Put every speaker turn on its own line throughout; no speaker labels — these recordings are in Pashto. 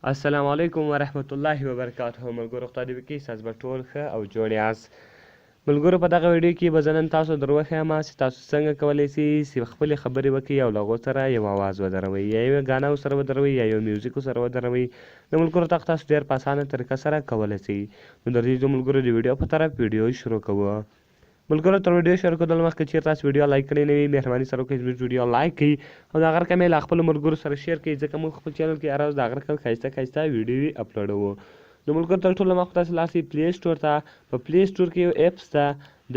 السلام علیکم ورحمت الله وبرکاته. ملګرو خدای دې وکړي ستاسو به ټول ښه او جوړ یاست. ملګرو په دغه ویډیو کې به زه نن تاسو در وښیم چې تاسو څنګه کولی شئ چې خپلې خبرې وکړئ او له هغو سره یو آواز ودروئ یا یو ګانا ورسره ودروئ یا یو میوزیک ورسره ودروئ. نو ملګرو دغه تاسو ډېر په اسانه طریقه سره کولی شئ. نو د دې ملګرو د ویډیو په طرف ویډیو شروع کوو. ملګرو تر ویډیو شروع کېدل مخکې چېرې تاسو ویډیو لایک کړی نه وي مهرباني سره وکړئ زموږ ویډیو لایک کړئ او د هغه رقم یې له خپلو ملګرو سره شیر کړئ ځکه موږ خپل چینل کې هره ورځ د هغه رقم ښایسته ویډیوې اپلوډوو. نو ملګرو تر ټولو مخکې تاسو لاړ شئ پلی سټور ته. په پلی سټور کې یو اپس ده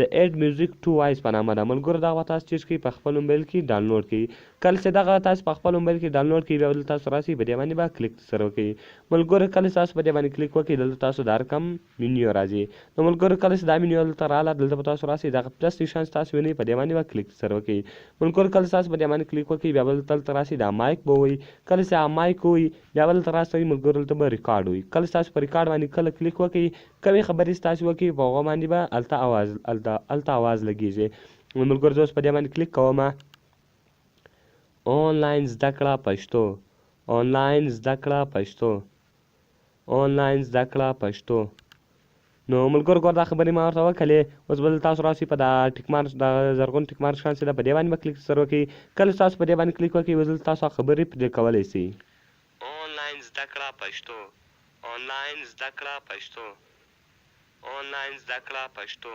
د ایډ میوزیک 2 وایس په نامه ده. ملګرو دغه به تاسو چیز کړئ په خپل موبایل کې ډاونلوډ کړئ. کله چې دغه تاسو په خپل موبایل کې ډاونلوډ کړئ بیا دلته تاسو راشئ په دې باندې به کلیک سره وکړئ. ملګرو کله چې تاسو په دې باندې کلیک وکړئ دلته تاسو د هر کم منیو راځي. نو ملګرو کله چې دا منیو دلته راغله دلته به تاسو راشئ دغه پلس نشان چې تاسو وینئ په دې باندې به کلیک سره وکړئ. ملګرو کله چې تاسو په دې باندې کلیک وکړئ بیا به دلته راشئ دا مایک به ووایي. کله چې مایک ووایي بیا به دلته راشئ ملګرو دلته به ریکارډ ووایي. کله چې تاسو په ریکارډ باندې کله کلیک وکړئ کومې خبرې چې تاسو وکړئ په هغو باندې به هلته آواز لګېږي. ملګرو زه اوس په دې باندې کلیک کوم. آنلاین زده کړه پښتو، آنلاین زده کړه پښتو، آنلاین زده کړه پښتو. نو ملګرو ګوره دا خبرې ما ورته وکړلې. اوس به تاسو راشئ په دا ټیک مارک د زرغون ټیک مارک شان چې ده په دې باندې به کلیک سره وکړئ. کله چې تاسو په دې باندې کلیک وکړئ اوس دلته تاسو خبرې پرې کولی شئ. آنلاین زده کړه پښتو، آنلاین زده کړه پښتو، آنلاین زده کړه پښتو.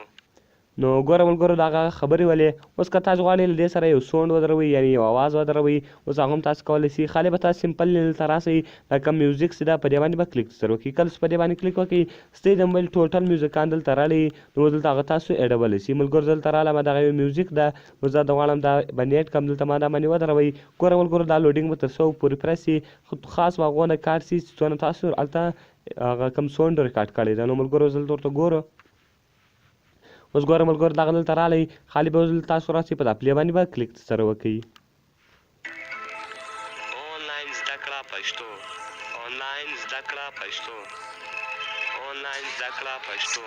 نو ګوره ملګرو دغه خبرې ولې. اوس که تاسو غواړئ له دې سره یو سونډ ودروئ یعنې یو آواز ودروئ اوس هغه هم تاسو کولی شئ. خالي به تاسو سمپل دلته راسئ دا کوم میوزیک چې ده په دې باندې به کلیک سره وکړئ. کله چې په دې باندې کلیک وکړئ ستاسو د موبایل ټوټل میوزیکان دلته راغلي نو دلته هغه تاسو ایډولی شئ. ملګرو دلته راغله دغه یو میوزیک ده اوس زه غواړم دا باندې ایډ کړم دلته ما دا باندې ودروئ. ګوره ملګرو دا لوډینګ به تر څو پورې پوره شي خاص به هغونه کار شي څونه تاسو هلته هغه کوم سونډ ریکارډ کړی ده. نو ملګرو زه دلته ورته ګورو. اوس ګوره ملګرو دغه دلته راغلی خالي به اوس دلته تاسو راسئ په دا پلی باندې به کلیک سره وکړئ. آنلاین زده کړه پښتو، آنلاین زده کړه پښتو، آنلاین زده کړه پښتو.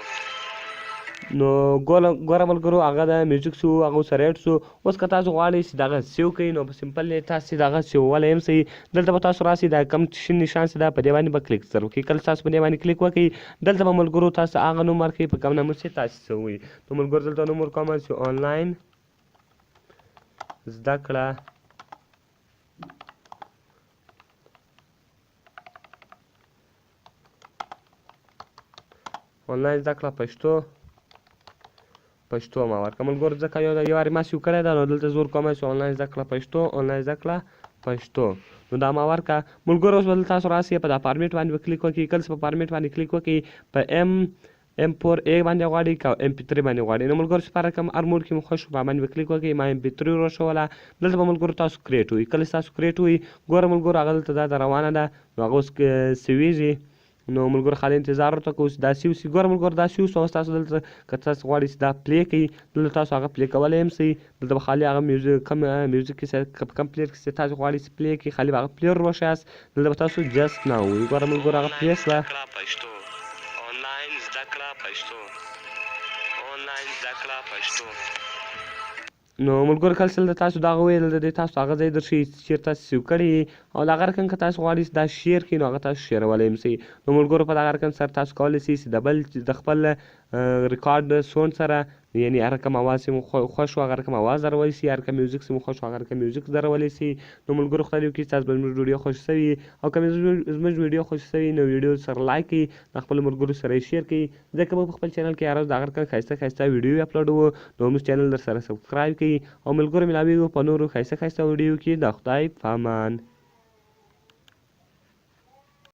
نو ګوره ملګرو هغه د میوزیک شو هغه سره ایډ شو. اوس که تاسو غواړئ چې دغه سیو کړئ نو په سمپل تاسو دغه سیوولی هم صحیح. دلته به تاسو راسئ دا کم شین نشان چې ده په دې باندې به کلیک سره وکړئ. کله تاسو په دې باندې کلیک وکړئ دلته به ملګرو تاسو هغه نوم ورکړئ په کوم نمبر چې تاسو څه ووایي. نو ملګرو دلته نوم ورکوم چې آنلاین زده کړه آنلاین زده کړه پښتو ما ورکړه. ملګرو ځکه یو وارې ما سیو کړی ده نو دلته زه ورکوم چې آنلاین زده کړه پښتو، آنلاین زده کړه پښتو. نو دا ما ورکړه. ملګرو اوس به دلته تاسو راسئ په دا فارمیټ باندې به کلیک وکړئ. کله چې په فارمیټ باندې کلیک وکړئ په M4A باندې غواړئ که MP3 باندې غواړئ. نو ملګرو چې په هر کوم هر موډ کې مو خوښ په باندې به کلیک وکړئ. ما MP3 وروښوله. دلته به ملګرو تاسو کریټ ووایي. کله چې تاسو کریټ ووایي ګوره ملګرو هغه دلته دا روانه ده نو هغه اوس سویږي. نو ملګرو خالي انتظار ورته کوو چې دا سیو شي. ګوره ملګرو دا سیو شو. اوس تاسو دلته که تاسو غواړئ چې دا پلی کړئ دلته تاسو هغه پلی کولی هم شئ. دلته به خالي هغه کوم میوزیک کې کوم پلیر کې چې تاسو غواړئ چې پلی کړئ خالي به هغه پلیر وروښیاست. دلته به تاسو جست ناو ووایي. ګوره ملګرو هغه پلی شوه. آنلاین زده کړه پښتو، آنلاین زده کړه پښتو. نو ملګرو کله چې تاسو دغه وویل د دې تاسو هغه ځای درښي چېرته تاسو سیو کړي او د هغه رقم که تاسو غواړئ چې دا شیر کړئ نو هغه تاسو شیرولی هم شئ. نو ملګرو په دغه رقم سره تاسو کولی شئ چې د خپل ریکارډ سونډ سره یعنې هر رقم اواز چې مو خوښ و هغه رقم اواز درولی شي، هر کوم میوزیک چې مو خوښ و هغه رقم میوزیک درولی شي. نو ملګرو خدای دې وکړي چې تاسو به زموږ ویډیو خوښ شوي او که زموږ ویډیو خوښ شوي نو ویډیو سره لایک کړئ د خپلو ملګرو سره یې شیر کړئ ځکه موږ په خپل چینل کې هره ورځ د هغه رقم ښایسته ویډیو اپلوډوو. نو موږ چینل در سره سبسکرایب کړئ او ملګرو ملاویږو په نورو ښایسته ویډیو کې د خدای په امان.